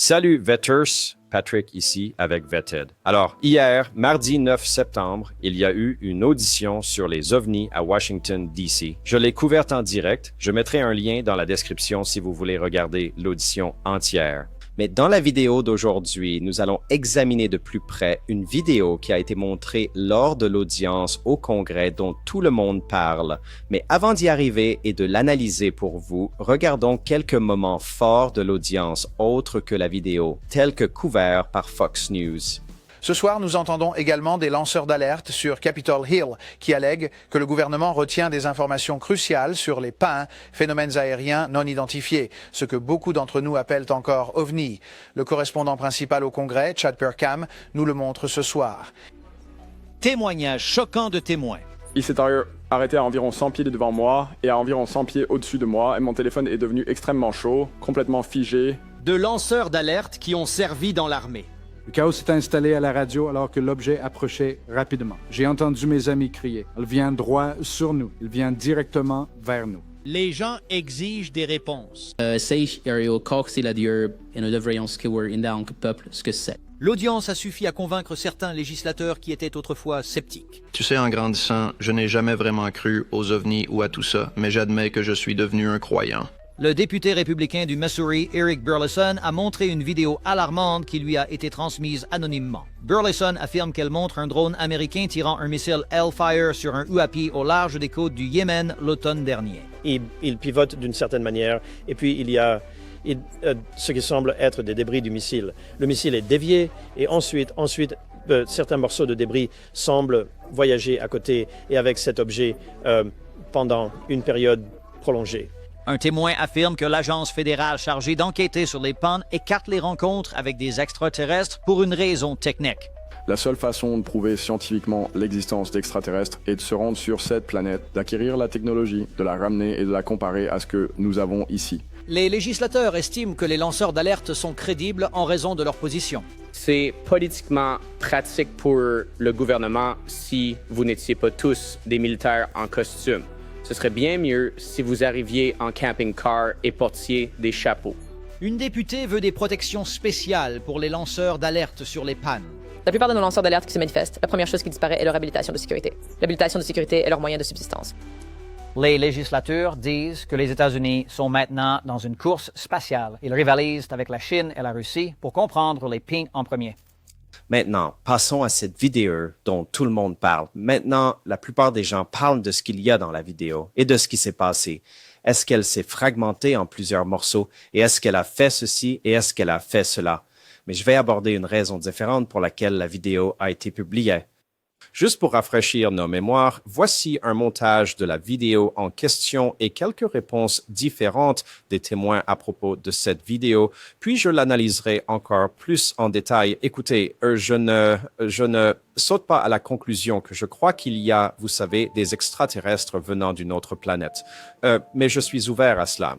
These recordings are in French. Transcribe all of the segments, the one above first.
Salut Vetters, Patrick ici avec Vetted. Alors, hier, mardi 9 septembre, il y a eu une audition sur les ovnis à Washington, D.C. Je l'ai couverte en direct. Je mettrai un lien dans la description si vous voulez regarder l'audition entière. Mais dans la vidéo d'aujourd'hui, nous allons examiner de plus près une vidéo qui a été montrée lors de l'audience au Congrès dont tout le monde parle. Mais avant d'y arriver et de l'analyser pour vous, regardons quelques moments forts de l'audience autres que la vidéo, tels que couverts par Fox News. Ce soir, nous entendons également des lanceurs d'alerte sur Capitol Hill qui allèguent que le gouvernement retient des informations cruciales sur les PAN, phénomènes aériens non identifiés, ce que beaucoup d'entre nous appellent encore OVNI. Le correspondant principal au Congrès, Chad Perkam, nous le montre ce soir. Témoignage choquant de témoins. Il s'est arrêté à environ 100 pieds devant moi et à environ 100 pieds au-dessus de moi et mon téléphone est devenu extrêmement chaud, complètement figé. De lanceurs d'alerte qui ont servi dans l'armée. Le chaos s'est installé à la radio alors que l'objet approchait rapidement. J'ai entendu mes amis crier. Il vient droit sur nous. Il vient directement vers nous. Les gens exigent des réponses. Sei eu cauxiladier et nous devrions savoir en tant que peuple ce que c'est. L'audience a suffi à convaincre certains législateurs qui étaient autrefois sceptiques. Tu sais, en grandissant, je n'ai jamais vraiment cru aux ovnis ou à tout ça, mais j'admets que je suis devenu un croyant. Le député républicain du Missouri, Eric Burleson, a montré une vidéo alarmante qui lui a été transmise anonymement. Burleson affirme qu'elle montre un drone américain tirant un missile Hellfire sur un UAP au large des côtes du Yémen l'automne dernier. Il pivote d'une certaine manière, et puis il y a ce qui semble être des débris du missile. Le missile est dévié, et ensuite certains morceaux de débris semblent voyager à côté et avec cet objet pendant une période prolongée. Un témoin affirme que l'agence fédérale chargée d'enquêter sur les PAN écarte les rencontres avec des extraterrestres pour une raison technique. La seule façon de prouver scientifiquement l'existence d'extraterrestres est de se rendre sur cette planète, d'acquérir la technologie, de la ramener et de la comparer à ce que nous avons ici. Les législateurs estiment que les lanceurs d'alerte sont crédibles en raison de leur position. C'est politiquement pratique pour le gouvernement si vous n'étiez pas tous des militaires en costume. Ce serait bien mieux si vous arriviez en camping-car et portiez des chapeaux. Une députée veut des protections spéciales pour les lanceurs d'alerte sur les pannes. La plupart de nos lanceurs d'alerte qui se manifestent, la première chose qui disparaît est leur habilitation de sécurité. L'habilitation de sécurité est leur moyen de subsistance. Les législateurs disent que les États-Unis sont maintenant dans une course spatiale. Ils rivalisent avec la Chine et la Russie pour comprendre les pings en premier. Maintenant, passons à cette vidéo dont tout le monde parle. Maintenant, la plupart des gens parlent de ce qu'il y a dans la vidéo et de ce qui s'est passé. Est-ce qu'elle s'est fragmentée en plusieurs morceaux et est-ce qu'elle a fait ceci et est-ce qu'elle a fait cela? Mais je vais aborder une raison différente pour laquelle la vidéo a été publiée. Juste pour rafraîchir nos mémoires, voici un montage de la vidéo en question et quelques réponses différentes des témoins à propos de cette vidéo, puis je l'analyserai encore plus en détail. Écoutez, je ne saute pas à la conclusion que je crois qu'il y a, vous savez, des extraterrestres venant d'une autre planète, mais je suis ouvert à cela.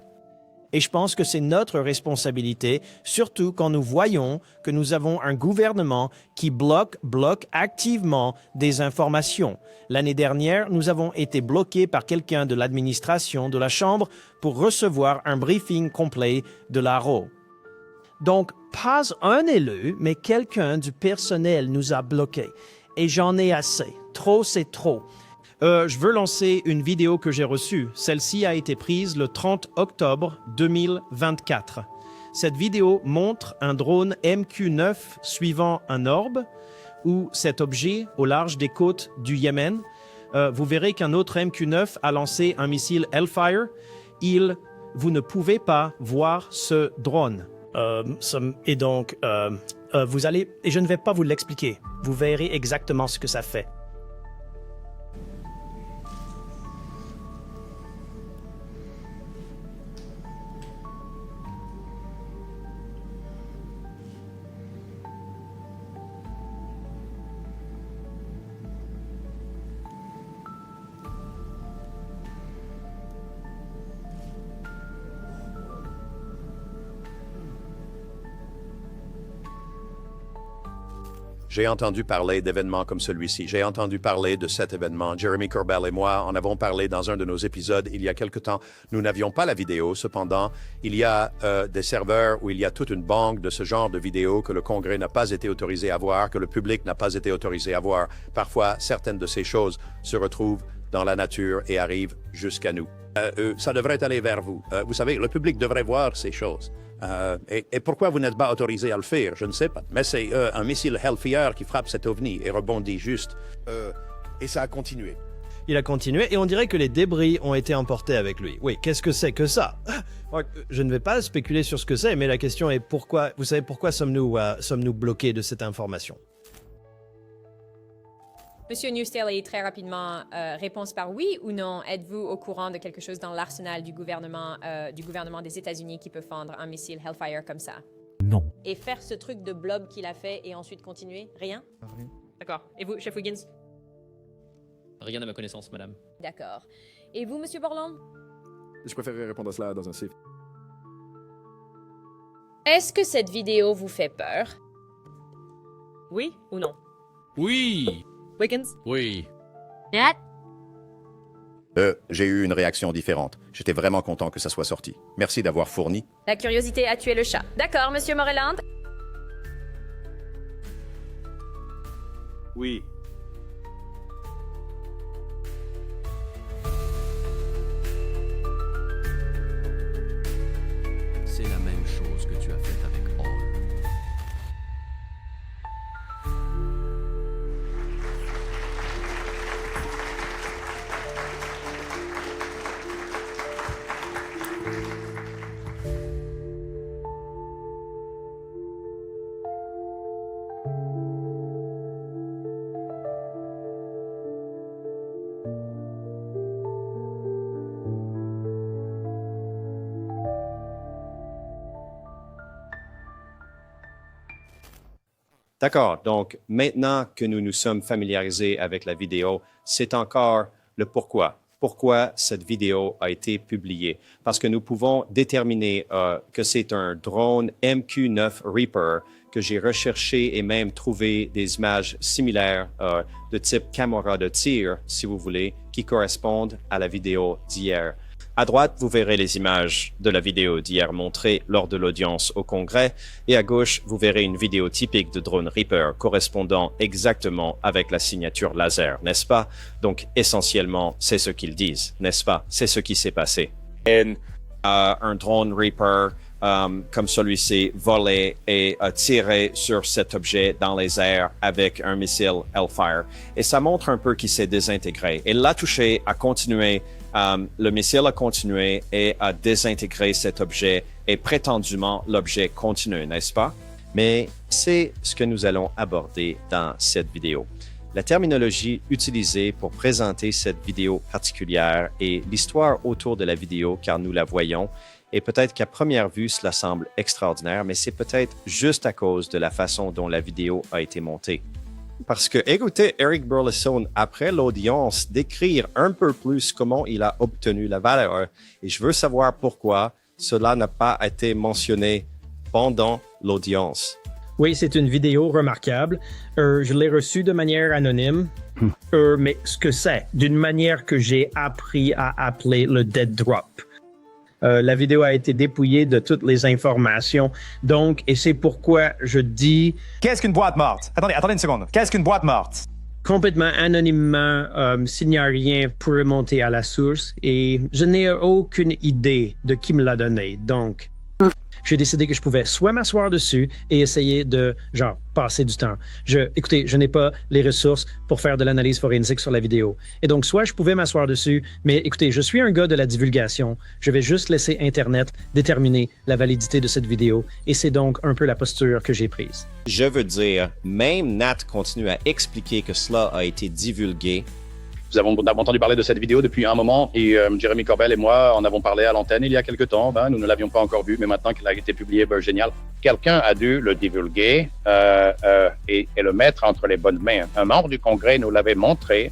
Et je pense que c'est notre responsabilité, surtout quand nous voyons que nous avons un gouvernement qui bloque activement des informations. L'année dernière, nous avons été bloqués par quelqu'un de l'administration de la Chambre pour recevoir un briefing complet de l'ARO. Donc, pas un élu, mais quelqu'un du personnel nous a bloqués. Et j'en ai assez. Trop, c'est trop. Je veux lancer une vidéo que j'ai reçue. Celle-ci a été prise le 30 octobre 2024. Cette vidéo montre un drone MQ-9 suivant un orbe ou cet objet au large des côtes du Yémen. Vous verrez qu'un autre MQ-9 a lancé un missile Hellfire. Vous ne pouvez pas voir ce drone. Et donc, vous allez... Et je ne vais pas vous l'expliquer. Vous verrez exactement ce que ça fait. J'ai entendu parler d'événements comme celui-ci. J'ai entendu parler de cet événement. Jeremy Corbell et moi en avons parlé dans un de nos épisodes il y a quelque temps. Nous n'avions pas la vidéo. Cependant, il y a des serveurs où il y a toute une banque de ce genre de vidéos que le Congrès n'a pas été autorisé à voir, que le public n'a pas été autorisé à voir. Parfois, certaines de ces choses se retrouvent dans la nature et arrivent jusqu'à nous. Ça devrait aller vers vous. Vous savez, le public devrait voir ces choses. Et pourquoi vous n'êtes pas autorisé à le faire, je ne sais pas. Mais c'est un missile Hellfire qui frappe cet ovni et rebondit juste. Et ça a continué. Il a continué et on dirait que les débris ont été emportés avec lui. Oui, qu'est-ce que c'est que ça? Je ne vais pas spéculer sur ce que c'est, mais la question est pourquoi, vous savez pourquoi sommes-nous bloqués de cette information? Monsieur Newstaley, très rapidement, réponse par oui ou non. Êtes-vous au courant de quelque chose dans l'arsenal du gouvernement des États-Unis qui peut fendre un missile Hellfire comme ça? Non. Et faire ce truc de blob qu'il a fait et ensuite continuer? Rien? Rien. D'accord. Et vous, chef Wiggins? Rien à ma connaissance, madame. D'accord. Et vous, monsieur Borland? Je préférerais répondre à cela dans un safe. Est-ce que cette vidéo vous fait peur? Oui ou non? Oui! Wiggins? Oui. Nat? J'ai eu une réaction différente. J'étais vraiment content que ça soit sorti. Merci d'avoir fourni. La curiosité a tué le chat. D'accord, monsieur Moreland? Oui. C'est la même chose que tu as faite avec Hall. D'accord, donc maintenant que nous nous sommes familiarisés avec la vidéo, c'est encore le pourquoi. Pourquoi cette vidéo a été publiée? Parce que nous pouvons déterminer que c'est un drone MQ-9 Reaper que j'ai recherché et même trouvé des images similaires de type caméra de tir, si vous voulez, qui correspondent à la vidéo d'hier. À droite, vous verrez les images de la vidéo d'hier montrée lors de l'audience au Congrès, et à gauche, vous verrez une vidéo typique de drone Reaper correspondant exactement avec la signature laser, n'est-ce pas? Donc, essentiellement, c'est ce qu'ils disent, n'est-ce pas? C'est ce qui s'est passé. Un drone Reaper comme celui-ci volait et a tiré sur cet objet dans les airs avec un missile Hellfire. Et ça montre un peu qu'il s'est désintégré. Il l'a touché, a continué. Le missile a continué et a désintégré cet objet et prétendument l'objet continue, n'est-ce pas? Mais c'est ce que nous allons aborder dans cette vidéo. La terminologie utilisée pour présenter cette vidéo particulière et l'histoire autour de la vidéo, car nous la voyons, et peut-être qu'à première vue, cela semble extraordinaire, mais c'est peut-être juste à cause de la façon dont la vidéo a été montée. Parce que, écoutez, Eric Burleson, après l'audience, décrire un peu plus comment il a obtenu la valeur. Et je veux savoir pourquoi cela n'a pas été mentionné pendant l'audience. Oui, c'est une vidéo remarquable. Je l'ai reçue de manière anonyme. Mais ce que c'est, d'une manière que j'ai appris à appeler le dead drop. La vidéo a été dépouillée de toutes les informations. Donc, et c'est pourquoi je dis... Qu'est-ce qu'une boîte morte? Attendez une seconde. Qu'est-ce qu'une boîte morte? Complètement anonymement, s'il n'y a rien pour remonter à la source. Et je n'ai aucune idée de qui me l'a donné. Donc, j'ai décidé que je pouvais soit m'asseoir dessus et essayer de, passer du temps. Écoutez, je n'ai pas les ressources pour faire de l'analyse forensique sur la vidéo. Et donc, soit je pouvais m'asseoir dessus, mais écoutez, je suis un gars de la divulgation. Je vais juste laisser Internet déterminer la validité de cette vidéo. Et c'est donc un peu la posture que j'ai prise. Je veux dire, même Nat continue à expliquer que cela a été divulgué. Nous avons entendu parler de cette vidéo depuis un moment et Jeremy Corbell et moi en avons parlé à l'antenne il y a quelque temps. Nous ne l'avions pas encore vu, mais maintenant qu'il a été publié, génial. Quelqu'un a dû le divulguer et le mettre entre les bonnes mains. Un membre du Congrès nous l'avait montré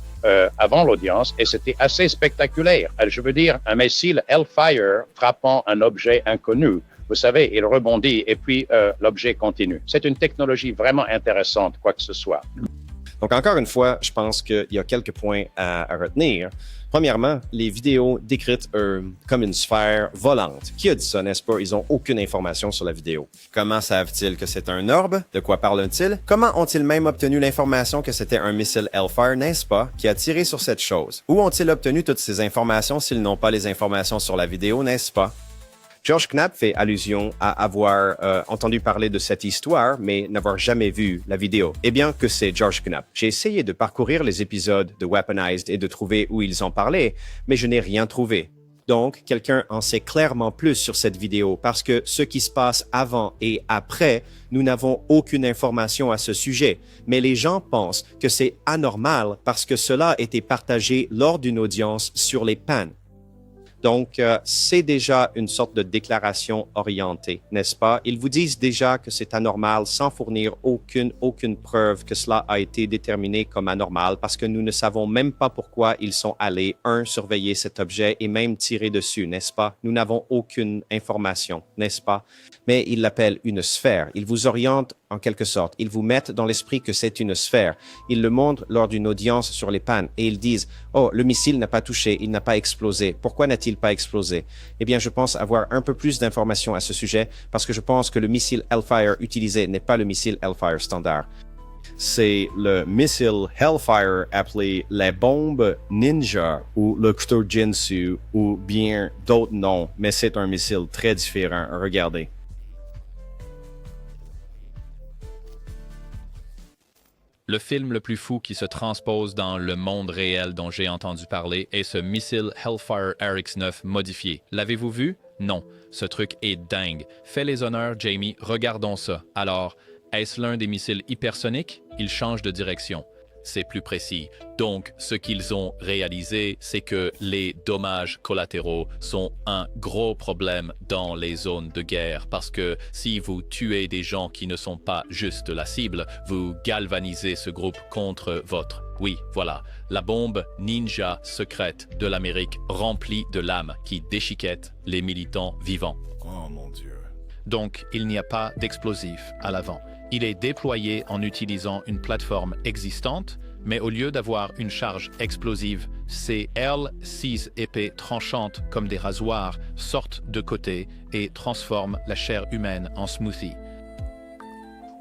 avant l'audience et c'était assez spectaculaire. Je veux dire, un missile Hellfire frappant un objet inconnu. vous savez, il rebondit et puis l'objet continue. C'est une technologie vraiment intéressante, quoi que ce soit. Donc, encore une fois, je pense qu'il y a quelques points à retenir. Premièrement, les vidéos décrites comme une sphère volante. Qui a dit ça, n'est-ce pas? Ils n'ont aucune information sur la vidéo. Comment savent-ils que c'est un orbe? De quoi parlent-ils? Comment ont-ils même obtenu l'information que c'était un missile Hellfire, n'est-ce pas, qui a tiré sur cette chose? Où ont-ils obtenu toutes ces informations s'ils n'ont pas les informations sur la vidéo, n'est-ce pas? George Knapp fait allusion à avoir entendu parler de cette histoire, mais n'avoir jamais vu la vidéo. Eh bien, que c'est George Knapp. J'ai essayé de parcourir les épisodes de Weaponized et de trouver où ils en parlaient, mais je n'ai rien trouvé. Donc, quelqu'un en sait clairement plus sur cette vidéo parce que ce qui se passe avant et après, nous n'avons aucune information à ce sujet. Mais les gens pensent que c'est anormal parce que cela a été partagé lors d'une audience sur les pannes. Donc, c'est déjà une sorte de déclaration orientée, n'est-ce pas? Ils vous disent déjà que c'est anormal sans fournir aucune preuve que cela a été déterminé comme anormal parce que nous ne savons même pas pourquoi ils sont allés, surveiller cet objet et même tirer dessus, n'est-ce pas? Nous n'avons aucune information, n'est-ce pas? Mais ils l'appellent une sphère. Ils vous orientent en quelque sorte. Ils vous mettent dans l'esprit que c'est une sphère. Ils le montrent lors d'une audience sur les pannes et ils disent « Oh, le missile n'a pas touché, il n'a pas explosé. Pourquoi n'a-t-il pas explosé? » Eh bien, je pense avoir un peu plus d'informations à ce sujet parce que je pense que le missile Hellfire utilisé n'est pas le missile Hellfire standard. C'est le missile Hellfire appelé la bombe Ninja ou le Kutojinsu ou bien d'autres noms, mais c'est un missile très différent. Regardez. Le film le plus fou qui se transpose dans le monde réel dont j'ai entendu parler est ce missile Hellfire RX-9 modifié. L'avez-vous vu? Non. Ce truc est dingue. Fais les honneurs, Jamie, regardons ça. Alors, est-ce l'un des missiles hypersoniques? Il change de direction. C'est plus précis. Donc, ce qu'ils ont réalisé, c'est que les dommages collatéraux sont un gros problème dans les zones de guerre parce que si vous tuez des gens qui ne sont pas juste la cible, vous galvanisez ce groupe contre votre. Oui, voilà, la bombe ninja secrète de l'Amérique remplie de lames qui déchiquettent les militants vivants. Oh mon Dieu. Donc, il n'y a pas d'explosif à l'avant. Il est déployé en utilisant une plateforme existante, mais au lieu d'avoir une charge explosive, ces L6 épées tranchantes comme des rasoirs sortent de côté et transforment la chair humaine en smoothie.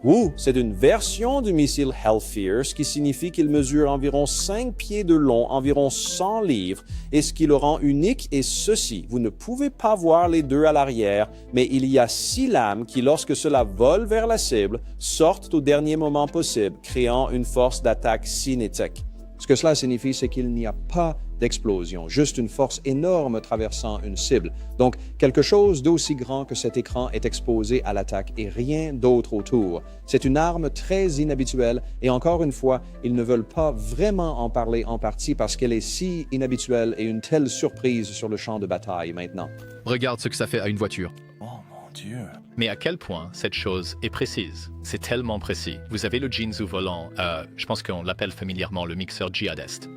Ouh, c'est une version du missile Hellfire, ce qui signifie qu'il mesure environ 5 pieds de long, environ 100 livres, et ce qui le rend unique est ceci. Vous ne pouvez pas voir les deux à l'arrière, mais il y a 6 lames qui, lorsque cela vole vers la cible, sortent au dernier moment possible, créant une force d'attaque cinétique. Ce que cela signifie, c'est qu'il n'y a pas d'explosion, juste une force énorme traversant une cible. Donc, quelque chose d'aussi grand que cet écran est exposé à l'attaque et rien d'autre autour. C'est une arme très inhabituelle et encore une fois, ils ne veulent pas vraiment en parler en partie parce qu'elle est si inhabituelle et une telle surprise sur le champ de bataille maintenant. Regarde ce que ça fait à une voiture. Oh mon Dieu. Mais à quel point cette chose est précise? C'est tellement précis. Vous avez le Jinzu volant, je pense qu'on l'appelle familièrement le mixeur djihadiste.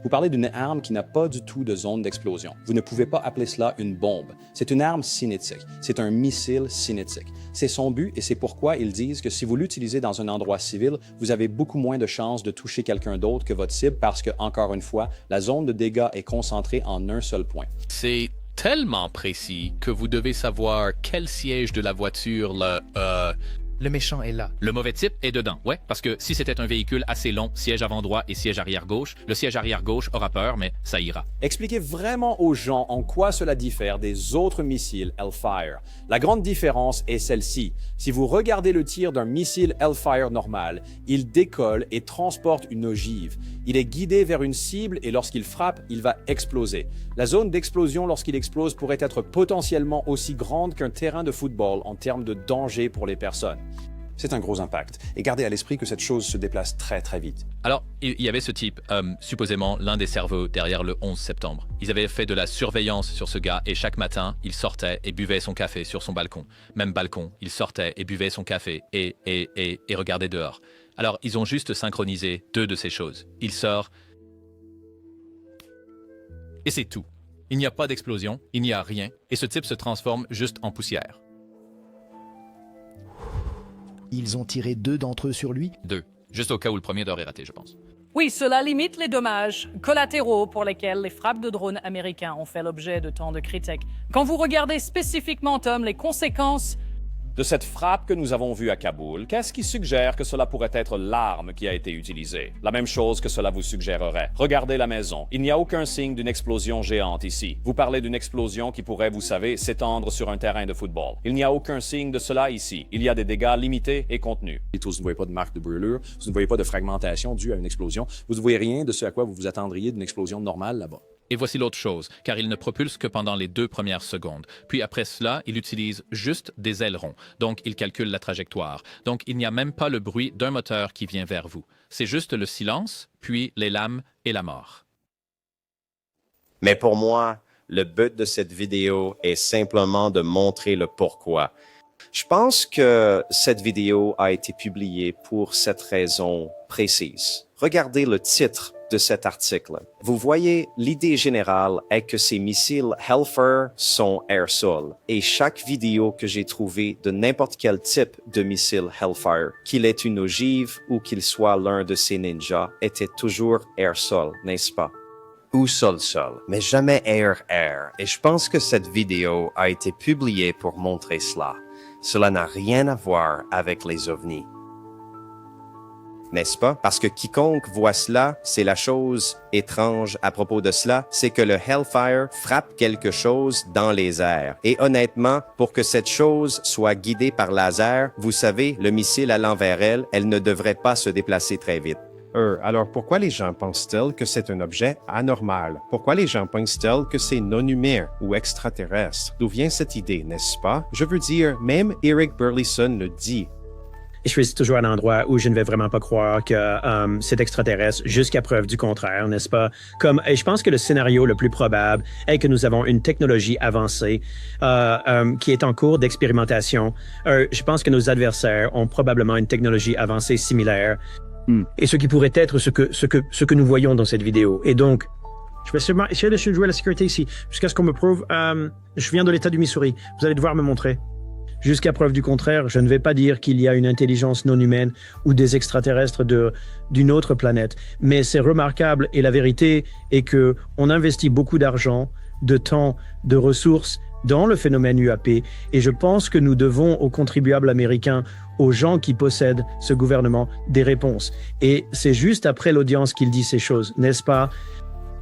Vous parlez d'une arme qui n'a pas du tout de zone d'explosion. Vous ne pouvez pas appeler cela une bombe. C'est une arme cinétique. C'est un missile cinétique. C'est son but et c'est pourquoi ils disent que si vous l'utilisez dans un endroit civil, vous avez beaucoup moins de chances de toucher quelqu'un d'autre que votre cible parce que, encore une fois, la zone de dégâts est concentrée en un seul point. C'est tellement précis que vous devez savoir quel siège de la voiture Le méchant est là. Le mauvais type est dedans, ouais, parce que si c'était un véhicule assez long, siège avant droit et siège arrière gauche, le siège arrière gauche aura peur, mais ça ira. Expliquez vraiment aux gens en quoi cela diffère des autres missiles Hellfire. La grande différence est celle-ci. Si vous regardez le tir d'un missile Hellfire normal, il décolle et transporte une ogive. Il est guidé vers une cible et lorsqu'il frappe, il va exploser. La zone d'explosion lorsqu'il explose pourrait être potentiellement aussi grande qu'un terrain de football en termes de danger pour les personnes. C'est un gros impact. Et gardez à l'esprit que cette chose se déplace très très vite. Alors, il y avait ce type, supposément l'un des cerveaux derrière le 11 septembre. Ils avaient fait de la surveillance sur ce gars et chaque matin, il sortait et buvait son café sur son balcon. Même balcon, il sortait et buvait son café et regardait dehors. Alors, ils ont juste synchronisé 2 de ces choses. Il sort et c'est tout. Il n'y a pas d'explosion, il n'y a rien et ce type se transforme juste en poussière. Ils ont tiré 2 d'entre eux sur lui? 2. Juste au cas où le premier aurait raté, je pense. Oui, cela limite les dommages collatéraux pour lesquels les frappes de drones américains ont fait l'objet de tant de critiques. Quand vous regardez spécifiquement, Tom, les conséquences De cette frappe que nous avons vue à Kaboul, qu'est-ce qui suggère que cela pourrait être l'arme qui a été utilisée? La même chose que cela vous suggérerait. Regardez la maison. Il n'y a aucun signe d'une explosion géante ici. Vous parlez d'une explosion qui pourrait, vous savez, s'étendre sur un terrain de football. Il n'y a aucun signe de cela ici. Il y a des dégâts limités et contenus. Vous ne voyez pas de marque de brûlure, vous ne voyez pas de fragmentation due à une explosion. Vous ne voyez rien de ce à quoi vous vous attendriez d'une explosion normale là-bas. Et voici l'autre chose, car il ne propulse que pendant les 2 premières secondes. Puis après cela, il utilise juste des ailerons, donc il calcule la trajectoire. Donc il n'y a même pas le bruit d'un moteur qui vient vers vous. C'est juste le silence, puis les lames et la mort. Mais pour moi, le but de cette vidéo est simplement de montrer le pourquoi. Je pense que cette vidéo a été publiée pour cette raison précise. Regardez le titre de cet article. Vous voyez, l'idée générale est que ces missiles Hellfire sont air-sol. Et chaque vidéo que j'ai trouvée de n'importe quel type de missile Hellfire, qu'il ait une ogive ou qu'il soit l'un de ces ninjas, était toujours air-sol, n'est-ce pas? Ou sol-sol, mais jamais air-air. Et je pense que cette vidéo a été publiée pour montrer cela. Cela n'a rien à voir avec les ovnis. N'est-ce pas? Parce que quiconque voit cela, c'est la chose étrange à propos de cela, c'est que le Hellfire frappe quelque chose dans les airs. Et honnêtement, pour que cette chose soit guidée par laser, vous savez, le missile allant vers elle, elle ne devrait pas se déplacer très vite. Alors pourquoi les gens pensent-ils que c'est un objet anormal? Pourquoi les gens pensent-ils que c'est non humain ou extraterrestre? D'où vient cette idée, n'est-ce pas? Je veux dire, même Eric Burleson le dit. Je suis toujours à un endroit où je ne vais vraiment pas croire que c'est extraterrestre jusqu'à preuve du contraire, n'est-ce pas? Et je pense que le scénario le plus probable est que nous avons une technologie avancée qui est en cours d'expérimentation. Je pense que nos adversaires ont probablement une technologie avancée similaire. Et ce qui pourrait être ce que nous voyons dans cette vidéo. Et donc, je vais sûrement essayer de jouer la sécurité ici, jusqu'à ce qu'on me prouve. Je viens de l'État du Missouri. Vous allez devoir me montrer. Jusqu'à preuve du contraire, je ne vais pas dire qu'il y a une intelligence non humaine ou des extraterrestres d'une autre planète. Mais c'est remarquable et la vérité est que on investit beaucoup d'argent, de temps, de ressources dans le phénomène UAP et je pense que nous devons aux contribuables américains, aux gens qui possèdent ce gouvernement, des réponses. Et c'est juste après l'audience qu'il dit ces choses, n'est-ce pas?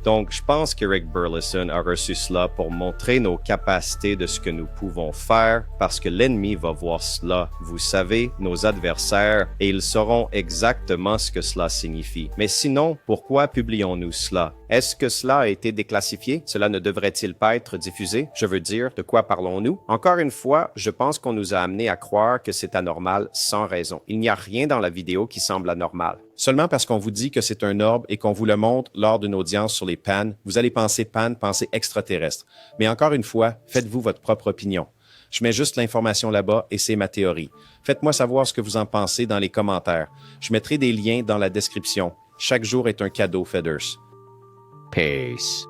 Donc, je pense qu'Eric Burleson a reçu cela pour montrer nos capacités de ce que nous pouvons faire, parce que l'ennemi va voir cela, vous savez, nos adversaires, et ils sauront exactement ce que cela signifie. Mais sinon, pourquoi publions-nous cela? Est-ce que cela a été déclassifié? Cela ne devrait-il pas être diffusé? Je veux dire, de quoi parlons-nous? Encore une fois, je pense qu'on nous a amené à croire que c'est anormal sans raison. Il n'y a rien dans la vidéo qui semble anormal. Seulement parce qu'on vous dit que c'est un orbe et qu'on vous le montre lors d'une audience sur les PAN, vous allez penser PAN, penser extraterrestre. Mais encore une fois, faites-vous votre propre opinion. Je mets juste l'information là-bas et c'est ma théorie. Faites-moi savoir ce que vous en pensez dans les commentaires. Je mettrai des liens dans la description. Chaque jour est un cadeau, Feathers. Peace.